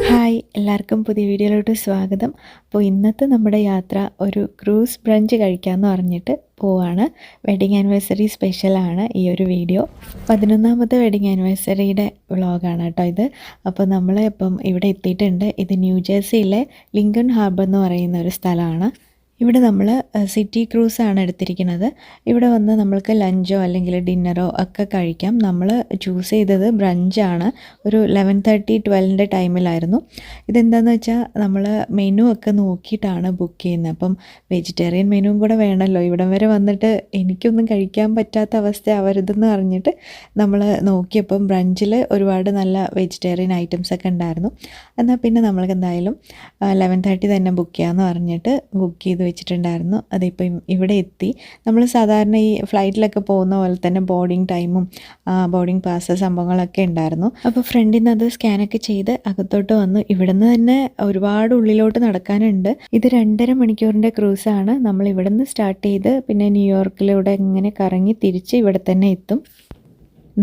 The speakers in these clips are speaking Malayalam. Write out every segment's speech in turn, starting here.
ഹായ്, എല്ലാവർക്കും പുതിയ വീഡിയോയിലോട്ട് സ്വാഗതം. അപ്പോൾ ഇന്നത്തെ നമ്മുടെ യാത്ര ഒരു ക്രൂസ് ബ്രഞ്ച് കഴിക്കാമെന്ന് പറഞ്ഞിട്ട് പോവാണ്. വെഡിങ് ആനിവേഴ്സറി സ്പെഷ്യലാണ് ഈ ഒരു വീഡിയോ. 11ാമത്തെ വെഡിങ് ആനിവേഴ്സറിയുടെ വ്ളോഗാണ് കേട്ടോ ഇത്. അപ്പോൾ നമ്മൾ ഇപ്പം ഇവിടെ എത്തിയിട്ടുണ്ട്. ഇത് ന്യൂജേഴ്സിയിലെ ലിങ്കൺ ഹാർബർ എന്ന് പറയുന്ന ഒരു സ്ഥലമാണ്. ഇവിടെ നമ്മൾ സിറ്റി ക്രൂസാണ് എടുത്തിരിക്കുന്നത്. ഇവിടെ വന്ന് നമ്മൾക്ക് ലഞ്ചോ അല്ലെങ്കിൽ ഡിന്നറോ ഒക്കെ കഴിക്കാം. നമ്മൾ ചൂസ് ചെയ്തത് ബ്രഞ്ചാണ്. ഒരു 11:30-12 ടൈമിലായിരുന്നു. ഇതെന്താണെന്ന് വെച്ചാൽ നമ്മൾ മെനു ഒക്കെ നോക്കിയിട്ടാണ് ബുക്ക് ചെയ്യുന്നത്. അപ്പം വെജിറ്റേറിയൻ മെനുവും കൂടെ വേണമല്ലോ. ഇവിടം വരെ വന്നിട്ട് എനിക്കൊന്നും കഴിക്കാൻ പറ്റാത്ത അവസ്ഥ ആവരുതെന്ന് പറഞ്ഞിട്ട് നമ്മൾ നോക്കിയപ്പം ബ്രഞ്ചിൽ ഒരുപാട് നല്ല വെജിറ്റേറിയൻ ഐറ്റംസ് ഒക്കെ ഉണ്ടായിരുന്നു. എന്നാൽ പിന്നെ നമ്മൾക്ക് എന്തായാലും 11:30 തന്നെ ബുക്ക് ചെയ്യാമെന്ന് പറഞ്ഞിട്ട് ബുക്ക് ചെയ്ത് വെച്ചിട്ടുണ്ടായിരുന്നു. അതിപ്പം ഇവിടെ എത്തി. നമ്മൾ സാധാരണ ഈ ഫ്ലൈറ്റിലൊക്കെ പോകുന്ന പോലെ തന്നെ ബോർഡിംഗ് ടൈമും ബോർഡിംഗ് പാസ് സംഭവങ്ങളൊക്കെ ഉണ്ടായിരുന്നു. അപ്പോൾ ഫ്രണ്ടിൽ നിന്ന് അത് സ്കാനൊക്കെ ചെയ്ത് അകത്തോട്ട് വന്നു. ഇവിടുന്ന് തന്നെ ഒരുപാട് ഉള്ളിലോട്ട് നടക്കാനുണ്ട്. ഇത് 2.5 മണിക്കൂറിൻ്റെ ക്രൂസാണ്. നമ്മൾ ഇവിടെ നിന്ന് സ്റ്റാർട്ട് ചെയ്ത് പിന്നെ ന്യൂയോർക്കിലൂടെ ഇങ്ങനെ കറങ്ങി തിരിച്ച് ഇവിടെ തന്നെ എത്തും.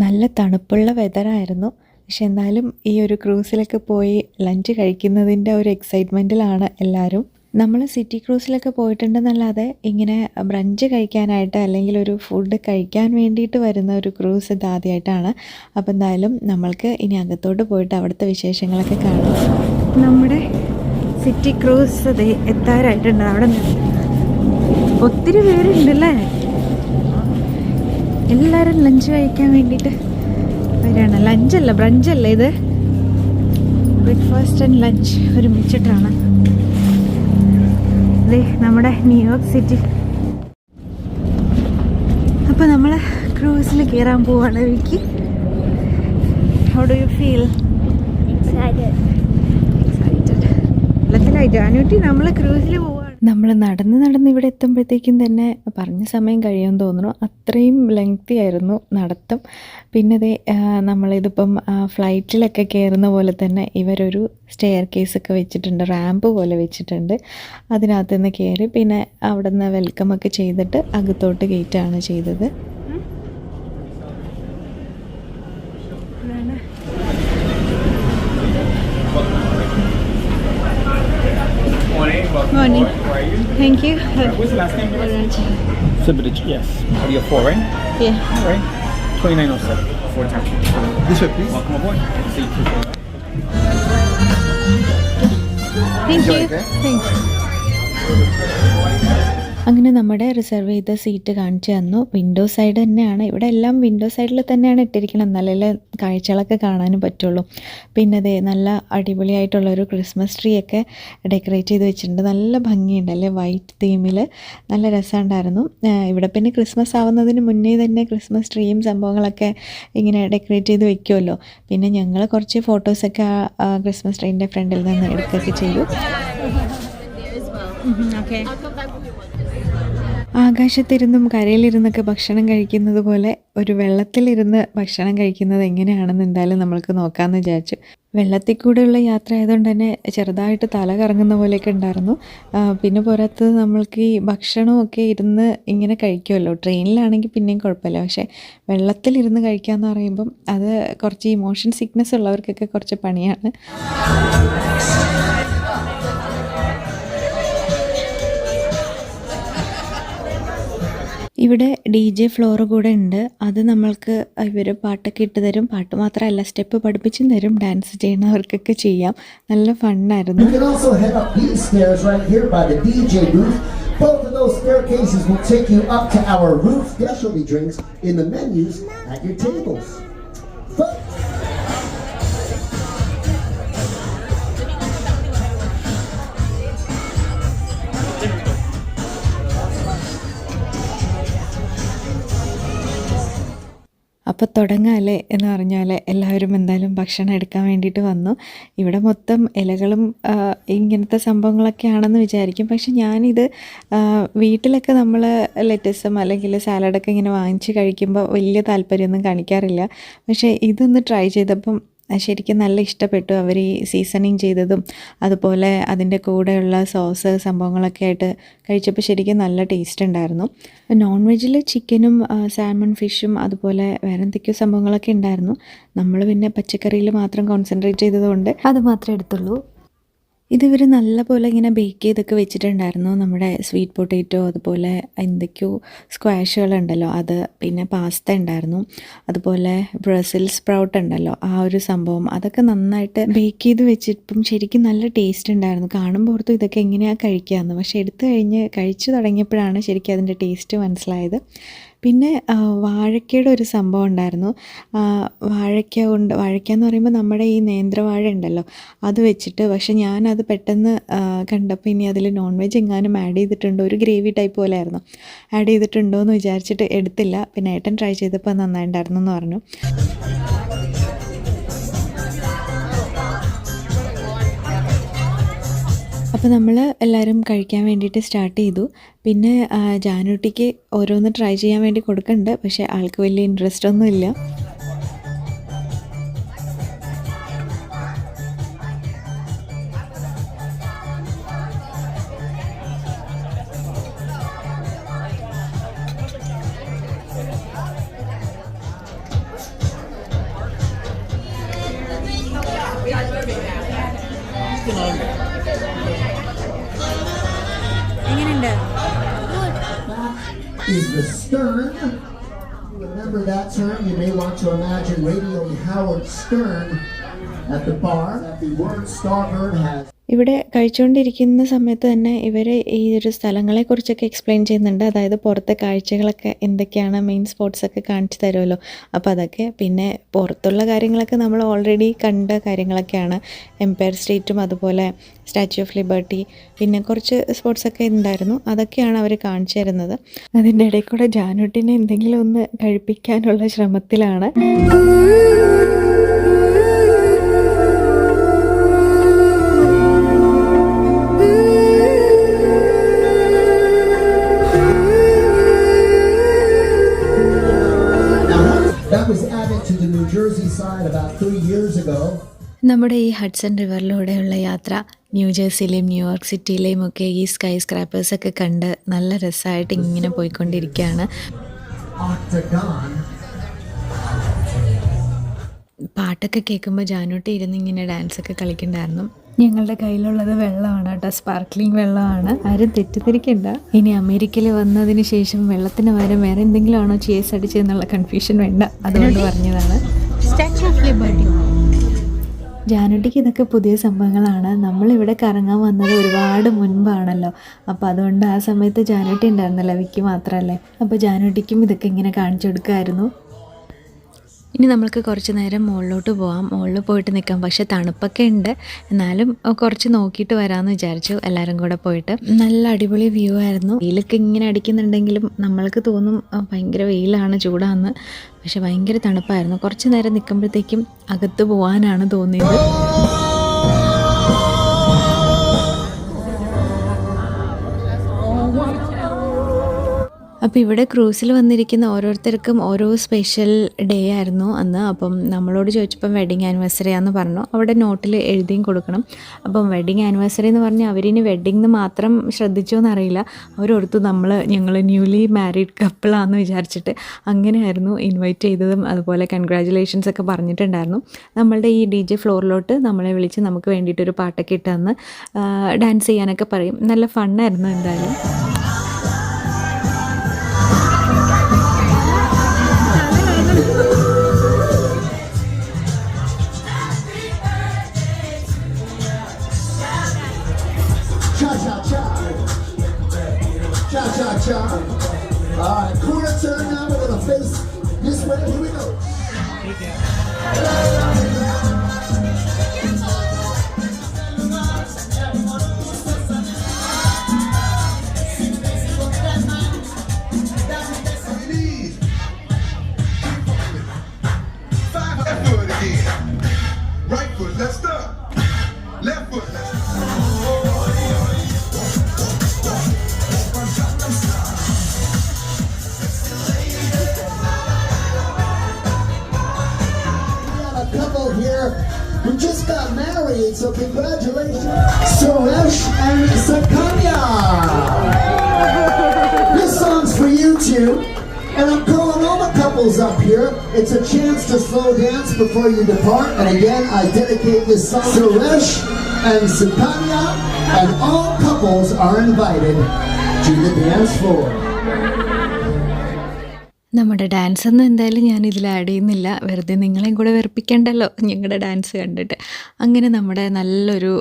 നല്ല തണുപ്പുള്ള വെതറായിരുന്നു. പക്ഷെ എന്നാലും ഈ ഒരു ക്രൂസിലൊക്കെ പോയി ലഞ്ച് കഴിക്കുന്നതിൻ്റെ ഒരു എക്സൈറ്റ്മെൻറ്റിലാണ് എല്ലാവരും. നമ്മൾ സിറ്റി ക്രൂസിലൊക്കെ പോയിട്ടുണ്ടെന്നല്ലാതെ ഇങ്ങനെ ബ്രഞ്ച് കഴിക്കാനായിട്ട് അല്ലെങ്കിൽ ഒരു ഫുഡ് കഴിക്കാൻ വേണ്ടിയിട്ട് വരുന്ന ഒരു ക്രൂസ് ഇത് ആദ്യമായിട്ടാണ്. അപ്പോൾ എന്തായാലും നമ്മൾക്ക് ഇനി അകത്തോട്ട് പോയിട്ട് അവിടുത്തെ വിശേഷങ്ങളൊക്കെ കാണാം. നമ്മുടെ സിറ്റി ക്രൂസ് അത് എത്താറായിട്ടുണ്ട്. അവിടെ ഒത്തിരി പേരുണ്ടല്ലേ. എല്ലാവരും ലഞ്ച് കഴിക്കാൻ വേണ്ടിയിട്ട് വരികയാണ്. ലഞ്ചല്ല, ബ്രഞ്ചല്ല ഇത്. ബ്രേക്ക്ഫാസ്റ്റ് ആൻഡ് ലഞ്ച് ഒരുമിച്ചിട്ടാണ്. നമ്മുടെ ന്യൂയോർക്ക് സിറ്റി. അപ്പോൾ നമ്മൾ ക്രൂസിൽ കയറാൻ പോവാണ്. Vicky, how do you feel? Excited. അനുട്ടി, നമ്മൾ ക്രൂസിൽ പോവാണ്. നമ്മൾ നടന്ന് ഇവിടെ എത്തുമ്പോഴത്തേക്കും തന്നെ പറഞ്ഞ സമയം കഴിയുമെന്ന് തോന്നുന്നു. അത്രയും ലെങ്തി ആയിരുന്നു നടത്തം. പിന്നെ നമ്മളിതിപ്പം ഫ്ലൈറ്റിലൊക്കെ കയറുന്ന പോലെ തന്നെ ഇവരൊരു സ്റ്റെയർ കേസൊക്കെ വെച്ചിട്ടുണ്ട്, റാമ്പ് പോലെ വെച്ചിട്ടുണ്ട്. അതിനകത്ത് നിന്ന് കയറി പിന്നെ അവിടെ നിന്ന് വെൽക്കമൊക്കെ ചെയ്തിട്ട് അകത്തോട്ട് കയറ്റാണ് ചെയ്തത്. Morning. Thank you. What's the last name? Sabridge, yes. Oh, you're 4, right? Yeah. All right. 2907. 4 times. This way, please. Welcome aboard. See you. Thank you. Thanks. അങ്ങനെ നമ്മുടെ റിസർവ് ചെയ്ത സീറ്റ് കാണിച്ചു തന്നു. വിൻഡോ സൈഡ് തന്നെയാണ്. ഇവിടെ എല്ലാം വിൻഡോ സൈഡിൽ തന്നെയാണ് ഇട്ടിരിക്കണം, എന്നാലല്ലേ കാഴ്ചകളൊക്കെ കാണാനും പറ്റുള്ളൂ. പിന്നെ നല്ല അടിപൊളിയായിട്ടുള്ളൊരു ക്രിസ്മസ് ട്രീ ഒക്കെ ഡെക്കറേറ്റ് ചെയ്ത് വെച്ചിട്ടുണ്ട്. നല്ല ഭംഗിയുണ്ടല്ലേ, വൈറ്റ് തീമിൽ. നല്ല രസമുണ്ടായിരുന്നു. ഇവിടെ പിന്നെ ക്രിസ്മസ് ആവുന്നതിന് മുന്നേ തന്നെ ക്രിസ്മസ് ട്രീയും സംഭവങ്ങളൊക്കെ ഇങ്ങനെ ഡെക്കറേറ്റ് ചെയ്ത് വെക്കുമല്ലോ. പിന്നെ ഞങ്ങൾ കുറച്ച് ഫോട്ടോസൊക്കെ ക്രിസ്മസ് ട്രീൻ്റെ ഫ്രണ്ടിൽ നിന്ന് എടുക്കുകയൊക്കെ ചെയ്യും. ആകാശത്തിരുന്നും കരയിലിരുന്നൊക്കെ ഭക്ഷണം കഴിക്കുന്നത് പോലെ ഒരു വെള്ളത്തിലിരുന്ന് ഭക്ഷണം കഴിക്കുന്നത് എങ്ങനെയാണെന്ന് എന്തായാലും നമ്മൾക്ക് നോക്കാമെന്ന് വിചാരിച്ചു. വെള്ളത്തിൽ കൂടെയുള്ള യാത്ര ആയതുകൊണ്ട് തന്നെ ചെറുതായിട്ട് തല കറങ്ങുന്ന പോലെയൊക്കെ ഉണ്ടായിരുന്നു. പിന്നെ പുറത്ത് നമ്മൾക്ക് ഈ ഭക്ഷണമൊക്കെ ഇരുന്ന് ഇങ്ങനെ കഴിക്കുമല്ലോ. ട്രെയിനിലാണെങ്കിൽ പിന്നെയും കുഴപ്പമില്ല. പക്ഷേ വെള്ളത്തിലിരുന്ന് കഴിക്കാമെന്ന് പറയുമ്പം അത് കുറച്ച് ഇമോഷൻ സിക്നെസ് ഉള്ളവർക്കൊക്കെ കുറച്ച് പണിയാണ്. ഇവിടെ DJ ഫ്ലോർ കൂടെ ഉണ്ട്. അത് നമ്മൾക്ക് ഇവർ പാട്ടൊക്കെ ഇട്ട് തരും. പാട്ട് മാത്രമല്ല, സ്റ്റെപ്പ് പഠിപ്പിച്ചും തരും. ഡാൻസ് ചെയ്യുന്നവർക്കൊക്കെ ചെയ്യാം. നല്ല ഫണ്ണായിരുന്നു. Both of those staircases will take you up to our roof. There shall be drinks in the menus at your tables. അപ്പോൾ തുടങ്ങാമല്ലേ എന്ന് പറഞ്ഞാൽ എല്ലാവരും എന്തായാലും ഭക്ഷണം എടുക്കാൻ വേണ്ടിയിട്ട് വന്നു. ഇവിടെ മൊത്തം ഇലകളും ഇങ്ങനത്തെ സംഭവങ്ങളൊക്കെയാണെന്ന് വിചാരിക്കും. പക്ഷെ ഞാനിത് വീട്ടിലൊക്കെ നമ്മൾ ലെറ്റസും അല്ലെങ്കിൽ സാലഡൊക്കെ ഇങ്ങനെ വാങ്ങിച്ച് കഴിക്കുമ്പോൾ വലിയ താല്പര്യമൊന്നും കാണിക്കാറില്ല. പക്ഷേ ഇതൊന്ന് ട്രൈ ചെയ്തപ്പം ശരിക്കും നല്ല ഇഷ്ടപ്പെട്ടു. അവർ ഈ സീസണിങ് ചെയ്തതും അതുപോലെ അതിൻ്റെ കൂടെയുള്ള സോസ് സംഭവങ്ങളൊക്കെ ആയിട്ട് കഴിച്ചപ്പോൾ ശരിക്കും നല്ല ടേസ്റ്റ് ഉണ്ടായിരുന്നു. നോൺ വെജിൽ ചിക്കനും സാൽമൺ ഫിഷും അതുപോലെ വേറെ എന്തൊക്കെയോ സംഭവങ്ങളൊക്കെ ഉണ്ടായിരുന്നു. നമ്മൾ പിന്നെ പച്ചക്കറിയിൽ മാത്രം കോൺസെൻട്രേറ്റ് ചെയ്തതുകൊണ്ട് അത് മാത്രമേ എടുത്തുള്ളൂ. ഇതിവർ നല്ലപോലെ ഇങ്ങനെ ബേക്ക് ചെയ്തൊക്കെ വെച്ചിട്ടുണ്ടായിരുന്നു. നമ്മുടെ സ്വീറ്റ് പൊട്ടാറ്റോ അതുപോലെ എന്തൊക്കെയോ സ്ക്വാഷുകളുണ്ടല്ലോ അത്, പിന്നെ പാസ്ത ഉണ്ടായിരുന്നു, അതുപോലെ ബ്രസിൽ സ്പ്രൗട്ട് ഉണ്ടല്ലോ ആ ഒരു സംഭവം, അതൊക്കെ നന്നായിട്ട് ബേക്ക് ചെയ്ത് വെച്ചിട്ടും ശരിക്കും നല്ല ടേസ്റ്റ് ഉണ്ടായിരുന്നു. കാണുമ്പോൾ ഓർത്തു ഇതൊക്കെ എങ്ങനെയാണ് കഴിക്കാമെന്ന്. പക്ഷേ എടുത്തു കഴിഞ്ഞ് കഴിച്ചു തുടങ്ങിയപ്പോഴാണ് ശരിക്കും അതിൻ്റെ ടേസ്റ്റ് മനസ്സിലായത്. പിന്നെ വാഴയ്ക്കയുടെ ഒരു സംഭവം ഉണ്ടായിരുന്നു. വാഴയ്ക്ക എന്ന് പറയുമ്പോൾ നമ്മുടെ ഈ നേന്ത്രവാഴ ഉണ്ടല്ലോ അത് വെച്ചിട്ട്, പക്ഷെ ഞാനത് പെട്ടെന്ന് കണ്ടപ്പോൾ ഇനി അതിൽ നോൺ വെജ് എങ്ങാനും ആഡ് ചെയ്തിട്ടുണ്ടോ, ഒരു ഗ്രേവി ടൈപ്പ് പോലെ ആയിരുന്നു, ആഡ് ചെയ്തിട്ടുണ്ടോ എന്ന് വിചാരിച്ചിട്ട് എടുത്തില്ല. പിന്നെ ഏട്ടൻ ട്രൈ ചെയ്തപ്പോൾ നന്നായിട്ടുണ്ടായിരുന്നു എന്ന് പറഞ്ഞു. അപ്പോൾ നമ്മൾ എല്ലാവരും കഴിക്കാൻ വേണ്ടിയിട്ട് സ്റ്റാർട്ട് ചെയ്തു. പിന്നെ ജാനൂട്ടിക്ക് ഓരോന്ന് ട്രൈ ചെയ്യാൻ വേണ്ടി കൊടുക്കുന്നുണ്ട്, പക്ഷേ ആൾക്ക് വലിയ ഇൻട്രസ്റ്റ് ഒന്നുമില്ല. Is the stern. Remember that term? You may want to imagine Radio Howard Stern at the bar. The word starboard has. ഇവിടെ കഴിച്ചുകൊണ്ടിരിക്കുന്ന സമയത്ത് തന്നെ ഇവർ ഈ ഒരു സ്ഥലങ്ങളെക്കുറിച്ചൊക്കെ എക്സ്പ്ലെയിൻ ചെയ്യുന്നുണ്ട്. അതായത് പുറത്തെ കാഴ്ചകളൊക്കെ എന്തൊക്കെയാണ്, മെയിൻ സ്പോട്ട്സൊക്കെ കാണിച്ചു തരുമല്ലോ. അപ്പോൾ അതൊക്കെ, പിന്നെ പുറത്തുള്ള കാര്യങ്ങളൊക്കെ നമ്മൾ ഓൾറെഡി കണ്ട കാര്യങ്ങളൊക്കെയാണ്. എംപയർ സ്റ്റേറ്റും അതുപോലെ സ്റ്റാച്യു ഓഫ് ലിബർട്ടി, പിന്നെ കുറച്ച് സ്പോട്ട്സൊക്കെ ഉണ്ടായിരുന്നു. അതൊക്കെയാണ് അവർ കാണിച്ചു തരുന്നത്. അതിൻ്റെ ഇടയിൽ കൂടെ ജാനൂട്ടിനെ എന്തെങ്കിലും ഒന്ന് കഴിപ്പിക്കാനുള്ള ശ്രമത്തിലാണ്. That was added to the New Jersey side about 3 years ago. നമ്മുടെ ഈ ഹഡ്സൺ റിവറിലൂടെയുള്ള യാത്ര ന്യൂജേഴ്സിയിലെയും ന്യൂയോർക്ക് സിറ്റിയിലെയും ഒക്കെ ഈ സ്കൈ സ്ക്രാപ്പേഴ്സൊക്കെ കണ്ട് നല്ല രസമായിട്ട് ഇങ്ങനെ പോയിക്കൊണ്ടിരിക്കുകയാണ്. പാട്ടൊക്കെ കേൾക്കുമ്പോൾ ജാനൂട്ടി ഇരുന്ന് ഇങ്ങനെ ഡാൻസൊക്കെ കളിക്കണ്ടായിരുന്നു. ഞങ്ങളുടെ കയ്യിലുള്ളത് വെള്ളമാണ് കേട്ടോ, സ്പാർക്ലിംഗ് വെള്ളമാണ്, ആരും തെറ്റിദ്ധരിക്കണ്ട. ഇനി അമേരിക്കയിൽ വന്നതിന് ശേഷം വെള്ളത്തിന് പകരം വേറെ എന്തെങ്കിലും ആണോ ചേസ് അടിച്ചതെന്നുള്ള കൺഫ്യൂഷൻ വേണ്ട, അതുകൊണ്ട് പറഞ്ഞതാണ്. Statue of liberty. ജാനൂട്ടിക്ക് ഇതൊക്കെ പുതിയ സംഭവങ്ങളാണ്. നമ്മളിവിടെ കറങ്ങാൻ വന്നത് ഒരുപാട് മുൻപാണല്ലോ, അപ്പോൾ അതുകൊണ്ട് ആ സമയത്ത് ജാനൂട്ടി ഉണ്ടായിരുന്നല്ലോ, വിക്കി മാത്രമല്ലേ. അപ്പോൾ ജാനൂട്ടിക്കും ഇതൊക്കെ ഇങ്ങനെ കാണിച്ചു കൊടുക്കുമായിരുന്നു. ഇനി നമ്മൾക്ക് കുറച്ച് നേരം മുകളിലോട്ട് പോകാം. മുകളിൽ പോയിട്ട് നിൽക്കാം, പക്ഷേ തണുപ്പൊക്കെ ഉണ്ട്, എന്നാലും കുറച്ച് നോക്കിയിട്ട് വരാമെന്ന് വിചാരിച്ചു എല്ലാവരും കൂടെ പോയിട്ട്. നല്ല അടിപൊളി വ്യൂ ആയിരുന്നു. വെയിലൊക്കെ ഇങ്ങനെ അടിക്കുന്നുണ്ടെങ്കിലും നമ്മൾക്ക് തോന്നും ഭയങ്കര വെയിലാണ്, ചൂടാന്ന്. പക്ഷെ ഭയങ്കര തണുപ്പായിരുന്നു. കുറച്ച് നേരം നിൽക്കുമ്പോഴത്തേക്കും അകത്ത് പോകാനാണ് തോന്നിയത്. അപ്പോൾ ഇവിടെ ക്രൂസിൽ വന്നിരിക്കുന്ന ഓരോരുത്തർക്കും ഓരോ സ്പെഷ്യൽ ഡേ ആയിരുന്നു അന്ന്. അപ്പം നമ്മളോട് ചോദിച്ചപ്പം വെഡിങ് ആനിവേഴ്സറി ആണെന്ന് പറഞ്ഞു. അവിടെ നോട്ടിൽ എഴുതിയും കൊടുക്കണം. അപ്പം വെഡിങ് ആനിവേഴ്സറി എന്ന് പറഞ്ഞാൽ അവരിനി വെഡിങ് മാത്രം ശ്രദ്ധിച്ചോ എന്നറിയില്ല, അവരോർത്തു ഞങ്ങൾ ന്യൂലി മാരീഡ് കപ്പിളാണെന്ന് വിചാരിച്ചിട്ട് അങ്ങനെയായിരുന്നു ഇൻവൈറ്റ് ചെയ്തതും. അതുപോലെ കൺഗ്രാജുലേഷൻസ് ഒക്കെ പറഞ്ഞിട്ടുണ്ടായിരുന്നു. നമ്മളുടെ ഈ DJ ഫ്ലോറിലോട്ട് നമ്മളെ വിളിച്ച് നമുക്ക് വേണ്ടിയിട്ടൊരു പാട്ടൊക്കെ ഇട്ട് തന്ന് ഡാൻസ് ചെയ്യാനൊക്കെ പറയും. നല്ല ഫണ്ണായിരുന്നു എന്തായാലും. Cha-cha-cha. All right, corner turn now. We're going to face this way. Here we go. Left foot again. Right foot, let's stop. Left foot, let's stop. married, so congratulations. Suresh and Sakanya. This song's for you two. And I'm calling all the couples up here. It's a chance to slow dance before you depart. And again, I dedicate this song to Suresh and Sakanya. And all couples are invited to the dance floor. നമ്മുടെ ഡാൻസൊന്നും എന്തായാലും ഞാൻ ഇതിൽ ആഡ് ചെയ്യുന്നില്ല, വെറുതെ നിങ്ങളെയും കൂടെ വെറുപ്പിക്കണ്ടല്ലോ ഞങ്ങളുടെ ഡാൻസ് കണ്ടിട്ട്. അങ്ങനെ നമ്മുടെ നല്ലൊരു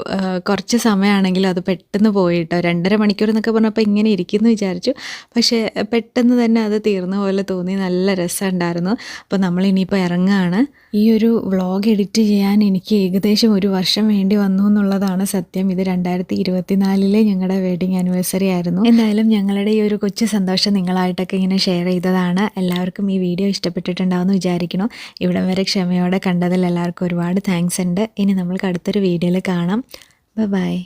കുറച്ച് സമയമാണെങ്കിലും അത് പെട്ടെന്ന് പോയിട്ടോ. 2.5 മണിക്കൂർ എന്നൊക്കെ പറഞ്ഞപ്പോൾ ഇങ്ങനെ ഇരിക്കുമെന്ന് വിചാരിച്ചു, പക്ഷേ പെട്ടെന്ന് തന്നെ അത് തീർന്ന പോലെ തോന്നി. നല്ല രസമുണ്ടായിരുന്നു. അപ്പോൾ നമ്മളിനിയിപ്പോൾ ഇറങ്ങുകയാണ്. ഈ ഒരു വ്ളോഗ് എഡിറ്റ് ചെയ്യാൻ എനിക്ക് ഏകദേശം 1 വർഷം വേണ്ടി വന്നു എന്നുള്ളതാണ് സത്യം. ഇത് 2024 ഞങ്ങളുടെ വെഡിങ് ആനിവേഴ്സറി ആയിരുന്നു. എന്തായാലും ഞങ്ങളുടെ ഈ ഒരു കൊച്ചു സന്തോഷം നിങ്ങളായിട്ടൊക്കെ ഇങ്ങനെ ഷെയർ ചെയ്തതാണ്. എല്ലാവർക്കും ഈ വീഡിയോ ഇഷ്ടപ്പെട്ടിട്ടുണ്ടാവുമെന്ന് വിചാരിക്കുന്നു. ഇവിടം വരെ ക്ഷമയോടെ കണ്ടതിൽ എല്ലാവർക്കും ഒരുപാട് താങ്ക്സ് ഉണ്ട്. ഇനി നമ്മൾക്ക് അടുത്തൊരു വീഡിയോയിൽ കാണാം. ബൈ.